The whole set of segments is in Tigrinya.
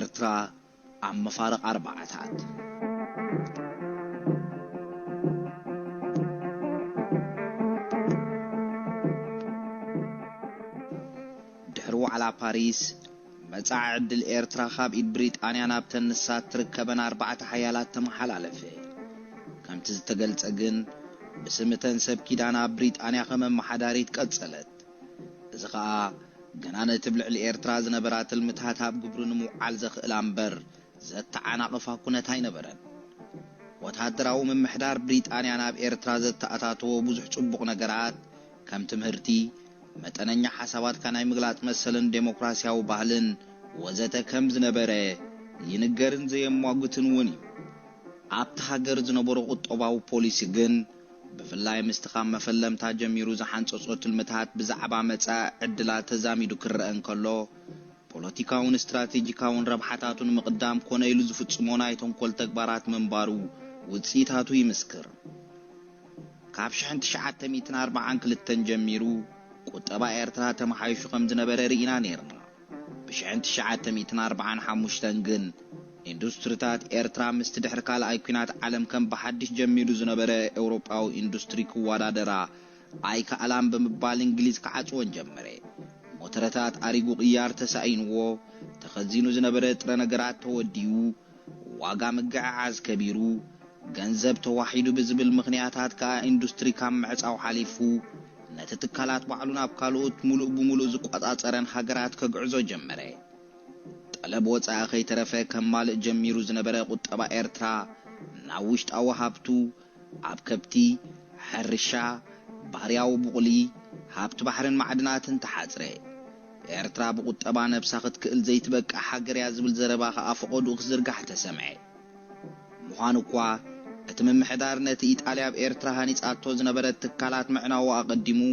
إيرترا عم مفارق 4 ساعات دحرو على باريس مصعد الإيرترا خاب إيد بريطانيا نابتن نسات تركبن 4 حيالات تمحلالفه كم تزتقلت أجن بسمتن سبكيدانا بريطانيا خمم محداريت قصلت إذا خا جنانة تبلع الإيرترا زنبرات المتهات هاب قبرن معال زخ الأنبر زت عناقفها كنتاي نبرن وتهدراو من محدار بريطانيا ناب إيرترا زت أتاتو بزح صبق نقرات كم تمهرتي متننيا حسابات كاناي مغلات مسلن ديمقراسياو ባህልን ወዘተ ከም ዝነበረ ይንገርን ዘየማጉትን ወኒ ኣብታ ሃገር ዝነበሩ ቁጠባው ፖሊሲ ግን ብፍላይ ምስትኻም መፈለምታ ጀሚሩ ዝሓንጾጾት ልምታት ብዛዕባ መጻ ዕድላት ተዛሚዱ ክረአን ከሎ ፖለቲካውን ስትራቴጂካውን ረብሓታቱን መቅዳም ኮነ ኢሉ ዝፍጽሞና ይተንኮል ተግባራት መንባሩ ውጽኢታቱ ይምስክር ካብ 1942 ጀሚሩ ቁጠባ ኤርትራ ተመሓይሹ ከም ዝነበረ ርኢና ነርና ብ1945 ግን ኢንዱስትሪታት ኤርትራ ምስት ድሕር ካልኣይ ኩናት ዓለም ከም በሓድሽ ጀሚሩ ዝነበረ ኤውሮጳዊ ኢንዱስትሪ ክዋዳደራ ኣይከኣላም ብምባል እንግሊዝ ክዓጽወን ጀመረ ሞተረታት ኣሪጉ ቅያር ተሳኢንዎ ተኸዚኑ ዝነበረ ጥረ ነገራት ተወዲኡ ዋጋ መጋዓዝ ከቢሩ ገንዘብ ተዋሒዱ ብዝብል ምኽንያታት ከ ኢንዱስትሪ ካብ ምዕጻው ሓሊፉ ነተትካላት ባዕሉን ኣብ ካልኦት ሙሉእ ብሙሉእ ዝቋጻጸረን ሃገራት ከግዕዞ ጀመረ ጠለብ ወጻኢ ኸይተረፈ ከማልእ ጀሚሩ ዝነበረ ቁጠባ ኤርትራ ናብ ውሽጣዊ ሃብቱ ኣብ ከብቲ ሕርሻ ባህርያዊ ቡቕሊ ሃብቲ ባሕርን ማዕድናትን ተሓጽረ ኤርትራ ብቁጠባ ነብሳ ክትክእል ዘይትበቃ ሃገር ያ ዝብል ዘረባ ከኣፈቐዱ ክዝርጋሕ ተሰምዐ ምዃኑ እኳ እቲ ምምሕዳር ነቲ ኢጣልያ ብኤርትራ ሃኒጻቶ ዝነበረት ትካላት ምዕናው ኣቐዲሙ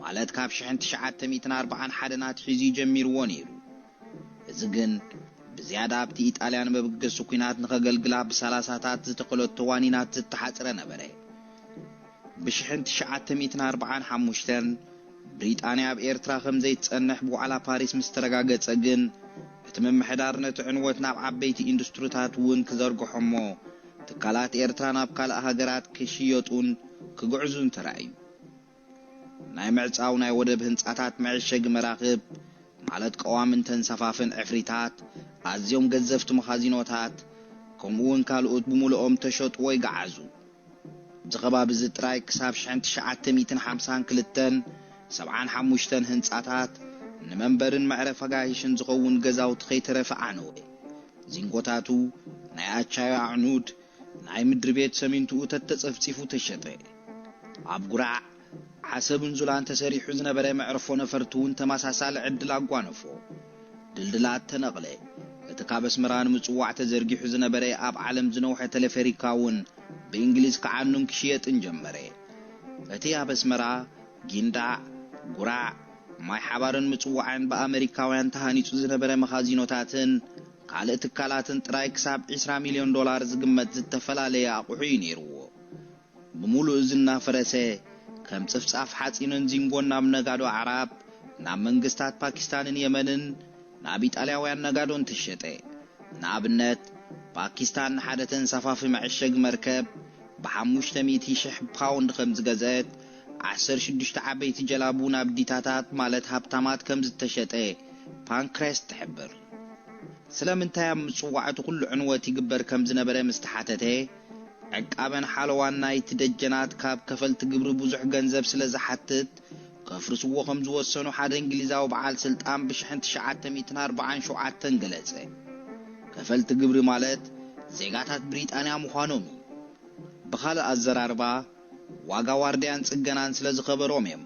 ማለት ካብ 1941 ናትሒዙ ጀሚርዎ ነይሩ እዚ ግን ብዝያዳ ኣብቲ ኢጣልያን መብገሱ ኩናት ንኸገልግላ ብ30ታት ዝተኸለቶ ዋኒናት ዝተሓጽረ ነበረ ብ1945 ብሪጣንያ ብኤርትራ ከም ዘይትጸንሕ ብዋዕላ ፓሪስ ምስ ተረጋገጸ ግን እቲ ምምሕዳር ነቲ ዕንወት ናብ ዓበይቲ ኢንዱስትሪታት እውን ክዘርግሖሞ ትካላት ኤርትራ ናብ ካልእ ሃገራት ክሽየጡን ክጉዕዙን ተራእዩ ናይ ምዕጻው ናይ ወደብ ህንጻታት መዕሸግ መራኽብ ማለት ቀዋምን ተንሰፋፍን ዕፍሪታት ኣዝዮም ገዘፍቲ መኻዚኖታት ከምኡውን ካልኦት ብሙሉኦም ተሸጡ ወይ ገዓዙ ዝኸባቢ ዝጥራይ ክሳብ 1952 75 ህንጻታት ንመንበርን መዕረፈ ጋይሽን ዝኸውን ገዛውቲ ኸይተረፈ ዓነወ ዚንጎታቱ ናይ ኣቻዮ ኣዕኑድ ናይ ምድሪ ቤት ሰሚንቱ ተተጸፍጺፉ ተሸጠ ኣብ ጉራዕ ሓሰብን ዙላን ተሰሪሑ ዝነበረ መዕረፎ ነፈርቱን ተማሳሳለ ዕድል ኣጓነፎ ድልድላት ተነቕለ እቲ ካብ ኣስመራን ምጽዋዕ ተዘርጊሑ ዝነበረ ኣብ ዓለም ዝነውሐ ቴሌፌሪካውን ብእንግሊዝ ከዓኑን ክሽየጥን ጀመረ እቲ ኣብ ኣስመራ ጊንዳዕ ጉራዕ ማይ ሓባርን ምጽዋዕን በኣሜሪካውያን ተሃኒጹ ዝነበረ መኻዚኖታትን ካልእ ትካላትን ጥራይ ክሳብ $20 ሚልዮን ዝግመት ዝተፈላለየ ኣቑሑ ነይርዎ ብሙሉእ ዝናፈረሰ ከም ጽፍጻፍ ሓጺንን ዚንጎን ናብ ነጋዶ ዓራብ ናብ መንግስታት ፓኪስታንን የመንን ናብ ኢጣልያውያን ነጋዶን ተሸጠ ንኣብነት ፓኪስታን ሓደ ተንሳፋፊ መዕሸግ መርከብ ብ500,000 ፓውንድ ከም ዝገዘት 16 ዓበይቲ ጀላቡ ናብ ዲታታት ማለት ሃብታማት ከም ዝተሸጠ ፓንክሬስት ትሕብር ስለምንታይ ኣብ ምጽዋዕቱ ኩሉ ዕንወት ይግበር ከም ዝነበረ ምስተሓተተ ዕቃበን ሓለዋን ናይቲ ደጀናት ካብ ከፈልቲ ግብሪ ብዙሕ ገንዘብ ስለ ዝሓትት ከፍርስዎ ከም ዝወሰኑ ሓደ እንግሊዛዊ በዓል ስልጣን ብ1947 ገለጸ ከፈልቲ ግብሪ ማለት ዜጋታት ብሪጣንያ ምዃኖም ብኻልእ ኣዘራርባ ዋጋ ዋርድያን ጽገናን ስለ ዝኸበሮም እዮም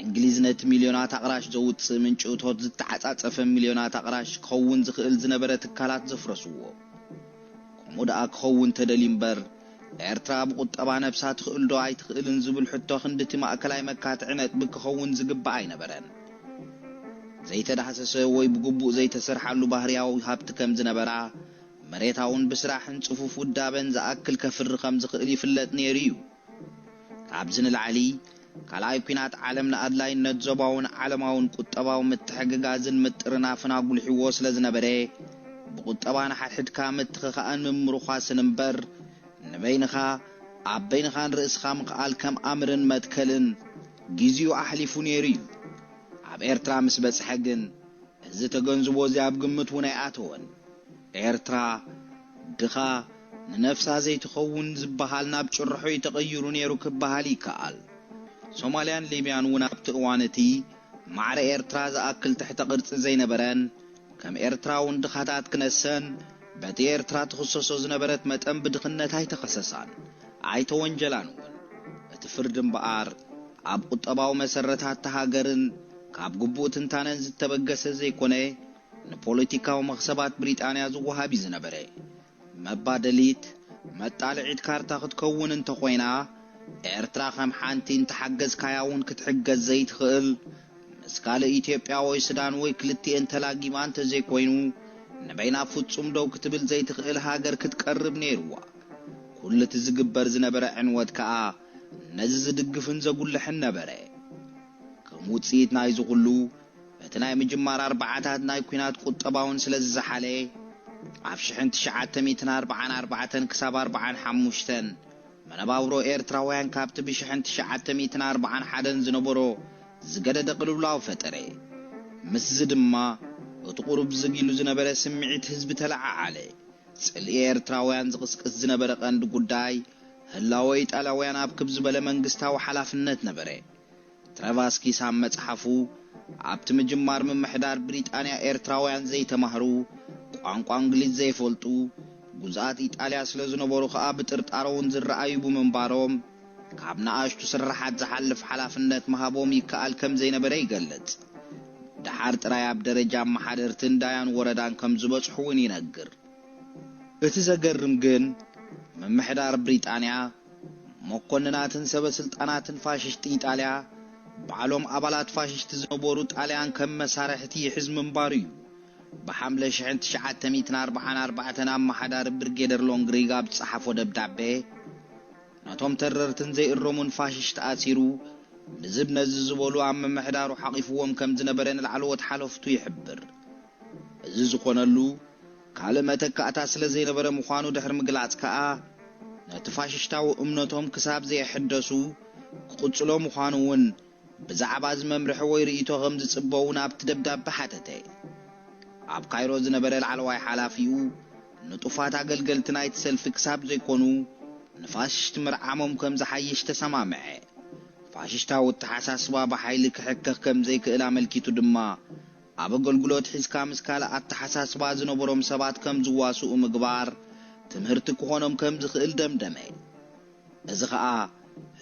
እንግሊዝ ነቲ ሚልዮናት ኣቕራሽ ዘውፅእ ምንጭቶት ዝተዓጻጸፈ ሚልዮናት ኣቕራሽ ክኸውን ዝኽእል ዝነበረ ትካላት ዘፍረስዎ ከምኡ ደኣ ክኸውን ተደልዩ እምበር ኤርትራ ብቁጠባ ነብሳ ትኽእል ዶ ኣይትኽእልን ዝብል ሕቶ ክንድቲ ማእከላይ መካትዕነት ብክኸውን ዝግባእ ኣይነበረን ዘይተዳህሰሰ ወይ ብግቡእ ዘይተሰርሓሉ ባህርያዊ ሃብቲ ከም ዝነበራ መሬታውን ብስራሕን ጽፉፍ ውዳበን ዝኣክል ከፍሪ ከም ዝኽእል ይፍለጥ ነይሩ እዩ ካብዚ ንላዕሊ ካልኣይ ኩናት ዓለም ንኣድላይነት ዞባውን ዓለማውን ቁጠባው ምትሕግጋዝን ምጥርናፍን ኣጉልሒዎ ስለ ዝነበረ بقطبان حدك متخان من مرخاس نمبر نبينخا عبينخان رئيسخا مقال كم أمرن متكلن جيزيو أحلفو نيريو عب إرترا مسبس حقن إذا تجنزبو زي عب قمت ونياتون إرترا دخا نفسها زي تخون زبهالنا بشرحو يتغيرون نيرو كبهالي كال سوماليان ليبيان ونابت اوانتي معر إرترا زاكل تحت قرص زي نبران كم إرترا وندخاتات كنسان باتي إرترا تخصصو زنبرت متأم بدخنت هاي تخصصان عايتو وانجلانون اتفردن بقار عب قطباو مسرتات تهاجرن كاب قبوتن تانن زتبقس زي كونه نبوليتيكاو مخصبات بريطانيا زوها بيزنبري مبادليت مطالعيت كارتا ክትከውን እንተኾይና ኤርትራ ከም ሓንቲ እንተሓገዝ ካያውን ክትሕገዝ ዘይትኽእል መስካለ ኢትዮጵያ ወይ ሱዳን ወይ ክልቲአን ተላጊማ እንተዘይ ኮይኑ ንበይና ፍጹም ደው ክትብል ዘይትኽእል ሃገር ክትቀርብ ነይርዋ ኩልት ዝግበር ዝነበረ ዕንወት ከዓ ነዚ ዝድግፍን ዘጉልሕን ነበረ ከም ውፅኢት ናይ ዝኹሉ እቲ ናይ ምጅማር ኣርባዓታት ናይ ኩናት ቁጠባውን ስለ ዝሓለ عفشحنت شعات ميتنا 44 كساب 45 منباورو إيرتراويان كابت بشحنت شعات ميتنا 41 زنبورو زقد دقلولاو فتري مسزد ما وتقرب زقيلو زنبرا سمعيت حزب تلعا علي سأل إيرتراويان زقسك الزنبرا قاند قداي هلاويت ألاويان أبكب زبالة منقستا وحلافنت نبري ترافاسكي سامت حفو عبت مجمار من محدار بريطانيا إيرتراويان زي تمهرو ቋንቋ እንግሊዝ ዘይፈልጡ ጉዛት ኢጣሊያ ስለዝነበሩ ከዓ ብጥርጣሮውን ዝረአዩ ብምንባሮም ካብ ናኣሽቱ ስራሓት ዝሓልፍ ሓላፍነት መሃቦም ይከኣል ከም ዘይነበረ ይገልጽ ድሓር ጥራይ ኣብ ደረጃ ማሕደርትን ዳያን ወረዳን ከም ዝበጽሑውን ይነግር እቲ ዘገርም ግን መምሕዳር ብሪጣንያ መኮንናትን ሰበስልጣናትን ፋሽስት ኢጣሊያ ባዕሎም አባላት ፋሽስት ዝነበሩ ጣሊያን ከም መሳርሕቲ ይሕዝ ምንባሩ እዩ بحملة شحنت شعات 144 عام محدار برجيدر لونغريغا بتصحفو دبدعبه ناتهم تررتن زي الرومون فاششت آسيرو نزب نززبولو عم محدارو حقيفوهم كم زنبرين العلوة حالفتو يحبر زيزو قونالو كالمتك أتاسل زي نبرا مخانو دحر مقلعت كاا نتفاششتاو امنتهم كساب زي حدسو قدسلو مخانوون بزعباز ممرحو ويرئيتو غمز صبونا بتدبداب بحاتتي عب كايرو زنبرا العلوة حالافيو نطفات عقلقلت نايت سلف كساب زي كونو نفاششت مرعامهم كم زحيش تسمامعي فاششتا والتحساسوا بحيلك حكك كم زي كإلا ملكيتو دما عبا قلقلوت حيز كامس كالا التحساسوا زنبروم سبات كم زواسو مقبار تمهرتك هونم كم زخيل دمدمي ازخاء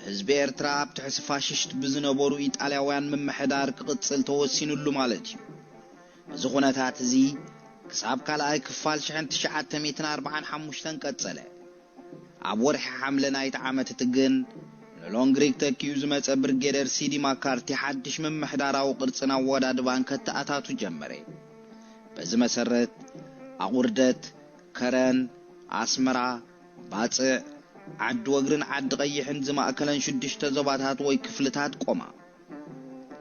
حزب إرترا بتحس فاششت بزنبورو إيطالياوان من محدار كقتصل توسينو اللو مالتيو زخونتات زي كساب كالا اي كفال شحن 945 قتصله عبور حمله نايت عامه تجن لونغريك تكيوز مص برجيدر سيدي ماكارتي حدش من محداراو قرصنا ودادبان كتاتاتو جمري بزي مسرت اقوردت كرن اسمرا باصع عد وغرن عد قيحن زما اكلن شدشت زباتات وي كفلتات قوما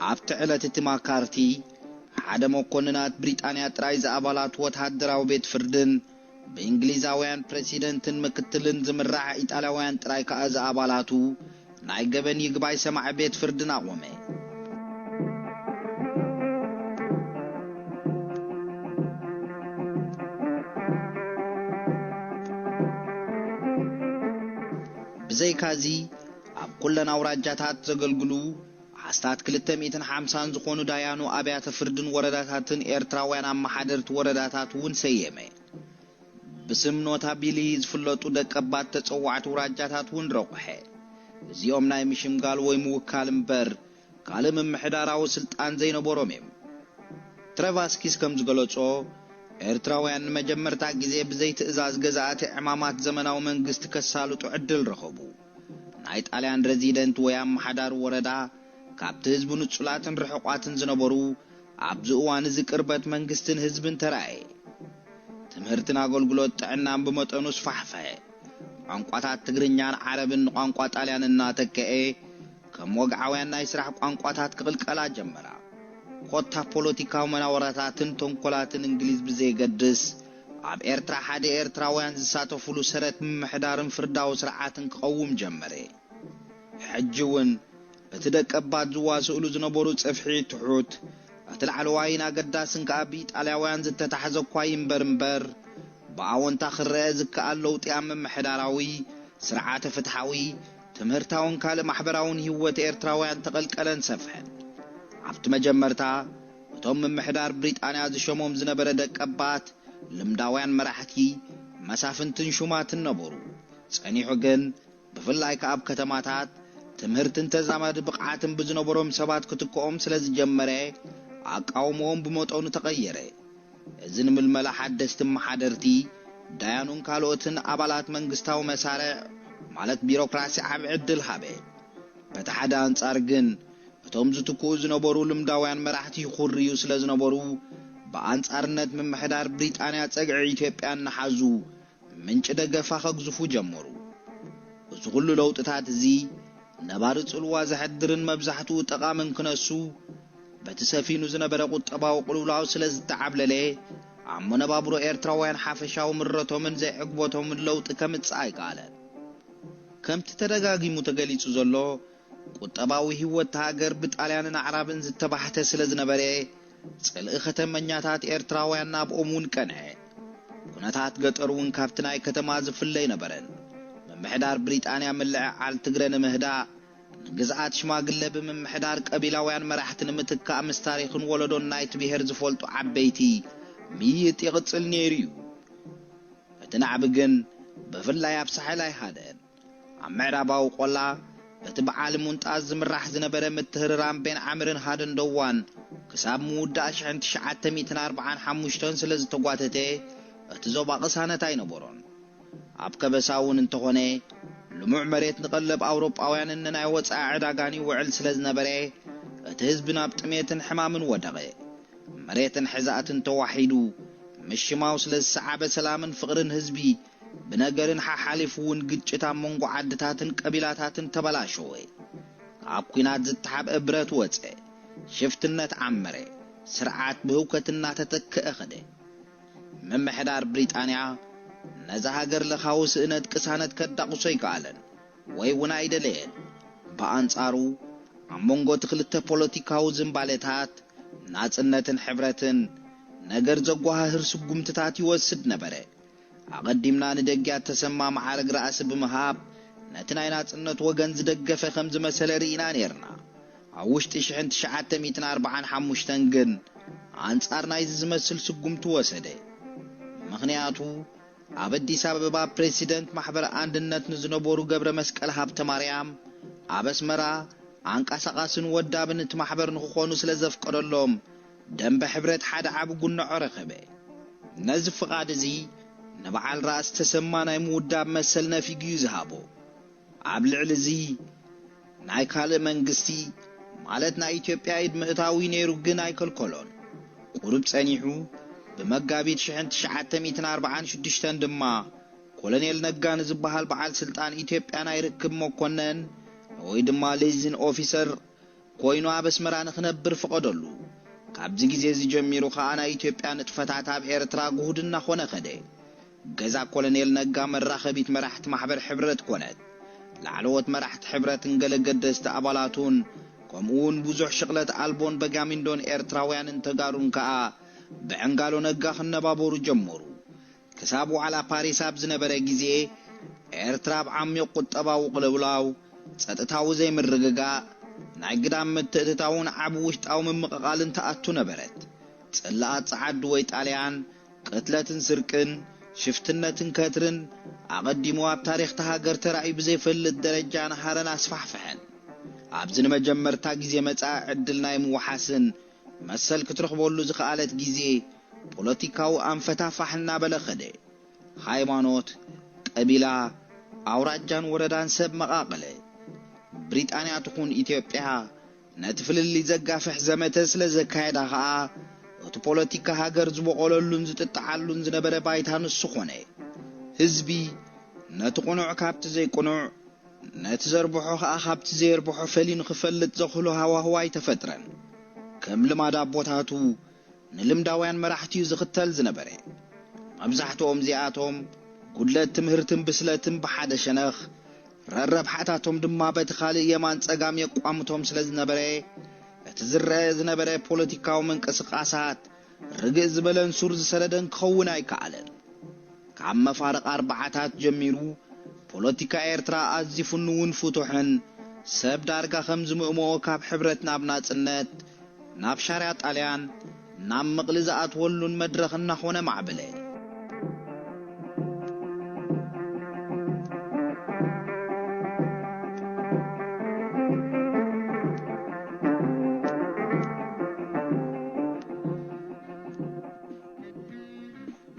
عبت علت تماكارتي حدا مكوننات بريطانيا ترايز أبالات وتهدراو بيت فردن بإنجليزاويان بريسيدنتن مكتلن زمرع إيطالياويان تراي كأز أبالاتو ناي قبن يقباي سمع بيت فردن أقومي بزي كازي أب كلنا وراجاتات زغلغلو حستات كلتا 250 زخونو دايانو أبيات فردن ورداتاتن إرتراويان عم حدرت ورداتات ون سيامي بسم نوتا بيليز فلوتو دكبات تتصوعت وراجاتات ون روحي زيوم ناي مشمقال ويموكال مبر كالم محداراو سلطان زينو بروميم ترافاسكيس كم زغلوصو إرتراويان مجمرتا جزي بزيت إزاز غزات إعمامات زمناو منغست كسالو تعدل رخبو نايت آليان رزيدنت ويام محدار وردا كابت هزبون الصلاتن رحقاتن زنبرو عبزوان ذكربت منغستن هزبن تراي تمهرتنا غلغلوت طعنان بمطنو صفحفه ቋንቋታት ትግርኛን ዓረብን ቋንቋ ጣሊያንና ተከኤ ከሞግዓውያን ናይ ስራሕ ቋንቋታት ክቅልቀላ ጀመራ ኮታ ፖለቲካው መናወራታትን ተንኮላትን እንግሊዝ ብዘይገድስ ኣብ ኤርትራ ሓደ ኤርትራውያን ዝሳተፉሉ ሰረት ምምሕዳርን ፍርዳዊ ስርዓትን ክቀውም ጀመረ ሕጅውን በተደቀባት ዝዋስእሉ ዝነበሩ ጽፍሒ ትሑት አትልዓለዋይን አገዳስን ከአቢ ጣሊያውያን ዝተታሐዘኳይ እምበር በአወንታ ክረአ ዝከአለው ጢያም ምሕዳራዊ ስርዓተ ፍትሐዊ ትምህርታውን ካለ ማህበራውን ህይወት ኤርትራውያን ተቀልቀለን ሰፍሐን ኣብቲ መጀመርታ እቶም ምሕዳር ብሪጣንያ ዝሸሞም ዝነበረ ደቀባት ልምዳውያን መራሕቲ መሳፍንትን ሹማትን ነበሩ ጸኒሑ ግን ብፍላይ ከአብ ከተማታት ትምህርትን ተዛማድ ብቅዓትን ብዝነበሮም ሰባት ክትቆም ስለዝጀመረ አቃውሞም ብመጠኑ ተቀየረ እዝን ምልመላ ሓደስት መሓደርቲ ዳያኑን ካልኦትን አባላት መንግስታው መሳርዕ ማለት ቢሮክራሲ ዓብ ዕድል ሃበ በተሓደ አንጻር ግን እቶም ዝትኩ ዝነበሩ ልምዳውያን መራሕቲ ይኹርዩ ስለዝነበሩ በአንጻርነት ምምሕዳር ብሪጣንያ ጸግዒ ኢትዮጵያ ንሓዙ ምንጭ ደገፋ ከግዝፉ ጀመሩ እዚ ሁሉ ለውጥታት እዚ ነባር ጽልዋ ዘሕድርን መብዛሕቱ ጠቃምን ክነሱ በተሰፊኑ ዝነበረ ቁጠባው ቁልውላው ስለዝተዓብለለ አመነባብሮ ኤርትራውያን ሓፈሻው ምረቶምን ዘይዕግቦቶምን ለውጥ ከምጽእ አይቃለን ከምቲ ተደጋጊሙ ተገሊጹ ዘሎ ቁጠባዊ ህይወት ሃገር በጣሊያንን ዓረብን ዝተባሕተ ስለዝነበረ ጽልእ ከተመኛታት ኤርትራውያን ናብኦሙን ቀንዐ ኩነታት ገጠሩን ካብቲ ናይ ከተማ ዝፍለይ ነበረን ምሕዳር ብሪጣንያ ምልዕዓል ትግረን ምህዳእ ግዛአት ሽማግለ ብምሕዳር ቀቢላውያን መራሕትን ምትካ ምስ ታሪኽን ወለዶን ናይቲ ብሔር ዝፈልጡ ዓበይቲ ሚይት ይቕጽል ነይሩ እቲ ናዕቢ ግን ብፍላይ ኣብ ሳሕላይ ሃደን ኣብ ምዕራባዊ ቆላ በቲ በዓል ሙንጣዝ ዝምራሕ ዝነበረ ምትህርራም ቤን ዓምርን ሃደን ደዋን ክሳብ ምውዳእ 1945 ስለዝተጓተተ እቲ ዞባ ቅሳነት ኣይነበሮን ኣብ ከበሳውን እንተኾነ ልሙዕ መሬት ንቀለብ አውሮጳውያንን ናይ ወጻኢ ዕዳጋኒ ውዕል ስለዝነበረ እቲ ህዝብ ናብ ጥሜትን ሕማምን ወደቀ መሬትን ሕዛእትን ተዋሒዱ ምሽማው ስለዝሰዓበ ሰላምን ፍቅርን ህዝቢ ብነገርን ሓሓሊፉን ግጭታ መንጎ ዓድታትን ቀቢላታትን ተበላሸወ ኣብ ኩናት ዝተሓብአ ብረት ወፀ ሽፍትነት ዓመረ ስርዓት ብህውከትና ተተክአ ኸደ ምምሕዳር ብሪጣንያ ነዛ ሃገር ለኻው ስእነት ቅሳነት ከዳቁሶ ይካለን ወይ ወና አይደለን በአንጻሩ አሞንጎ ትክልተ ፖለቲካው ዝምባለታት ናጽነትን ሕብረትን ነገር ዘጓሃህር ስጉምትታት ይወስድ ነበረ አቀዲምና ንደጊያት ተሰማ ማዕረግ ራስ በመሃብ ነትናይ ናጽነት ወገን ዝደገፈ ከም ዝመሰለ ሪኢና ነርና አውሽቲ 1945 ግን አንጻር ናይ ዝመስል ስጉምቱ ወሰደ ምክንያቱ አበዲስ አበባ ፕሬሲደንት ማህበር አንድነት ንዝነበሩ ገብረ መስቀል ሀብተ ማርያም አበስመራ አንቃሳቃስን ወዳብነት ማህበር ንኾኑ ስለዘፍቀደሎም ደንበ ሕብረት ሓደ ዓብ ጉንዖ ረኸበ ነዚ ፍቃድ እዚ ነባዓል ራስ ተሰማ ናይ ምውዳብ መሰል ነፊጉ ዝሃቦ ኣብ ልዕሊ እዚ ናይ ካልእ መንግስቲ ማለት ናይ ኢትዮጵያ ምእታዊ ነይሩ ግን ኣይከልከሎን ቁርብ ጸኒሑ በመጋቢት 1946 ድማ ኮሎኔል ነጋን ዝበሃል በዓል ስልጣን ኢትዮጵያ ናይ ርክብ መኮነን ወይ ድማ ሌዝን ኦፊሰር ኮይኑ አበስመራ ንኽነብር ፈቀደሉ ካብዚ ግዜ ዝጀሚሩ ኻና ኢትዮጵያ ንጥፈታት ኣብ ኤርትራ ጉህድና ኾነ ኸደ ገዛ ኮሎኔል ነጋ መራኸቢት መራሕት ማህበር ሕብረት ኮነት ላዕለወት መራሕት ሕብረትን ገለገደስተ አባላቱን ከምኡን ብዙሕ ሽቕለት አልቦን በጋሚንዶን ኤርትራውያን እንተጋሩን ከአ በዕንጋሎ ነጋ ክነባበሩ ጀመሩ ከሳቡ ዓላ ፓሪስ ኣብ ዝነበረ ጊዜ ኤርትራ ብዓሚቕ ቁጠባው ቅልውላው ጸጥታው ዘይምርግጋ ናይ ግዳም ምትእትታውን ዓብ ውሽጣው ምምቕቓልን ተኣቱ ነበረት ጽላኣት ጸዓድ ወይ ጣልያን ቅትለትን ስርቅን ሽፍትነትን ከትርን አቀዲሙ ኣብ ታሪኽ ተሃገር ተራእዩ ብዘይፈልጥ ደረጃ ነሃረን አስፋሕፈሐን ኣብዚ ንመጀመርታ ጊዜ መጻ ዕድል ናይ ምውሓስን መሰል ክትረኽበሉ ዝኽኣለት ጊዜ ፖለቲካው አንፈታፋሕና በለኸደ ሃይማኖት ቀቢላ አውራጃን ወረዳን ሰብ መቃቀለ ብሪጣንያ ትኹን ኢትዮጵያ ነትፍልሊ ዘጋፍሕ ዘመተ ስለዘካየዳ ኸኣ እቲ ፖለቲካ ሃገር ዝበቆለሉን ዝጥጣዓሉን ዝነበረ ባይታ ንሱ ኾነ ህዝቢ ነቲ ቁኑዕ ካብቲ ዘይቁኑዕ ነቲ ዘርብሖ ኸኣ ካብቲ ዘይርብሖ ፈሊኑ ክፈልጥ ዘኽእሎ ሃዋህዋይ ተፈጥረን ከም ልማድ አቦታቱ ንልምዳውያን መራሕቲዩ ዝኽተል ዝነበረ مبزحتهم زياتهم كل تمهرتم بسلتم بحد شنخ ررب حتاتهم دما بتخالي يمان صقام يقوامتهم سلاز نبره اتزرز نبره بوليتيكاو منقسقاسات رجز بلن سورز سردن كون አይካለን ካብ መፋረቅ አርባዓታት ጀሚሩ ፖለቲካ ኤርትራ አዝፉኑን ፍቱሕን ሰብ ዳርጋ ከም ዝምእሞ ካብ ሕብረት ናብ ናጽነት ናብ ሻርያ ጣልያን ናብ መቅልዛት ወሉን መድረኽ እናኾነ ማዕበለ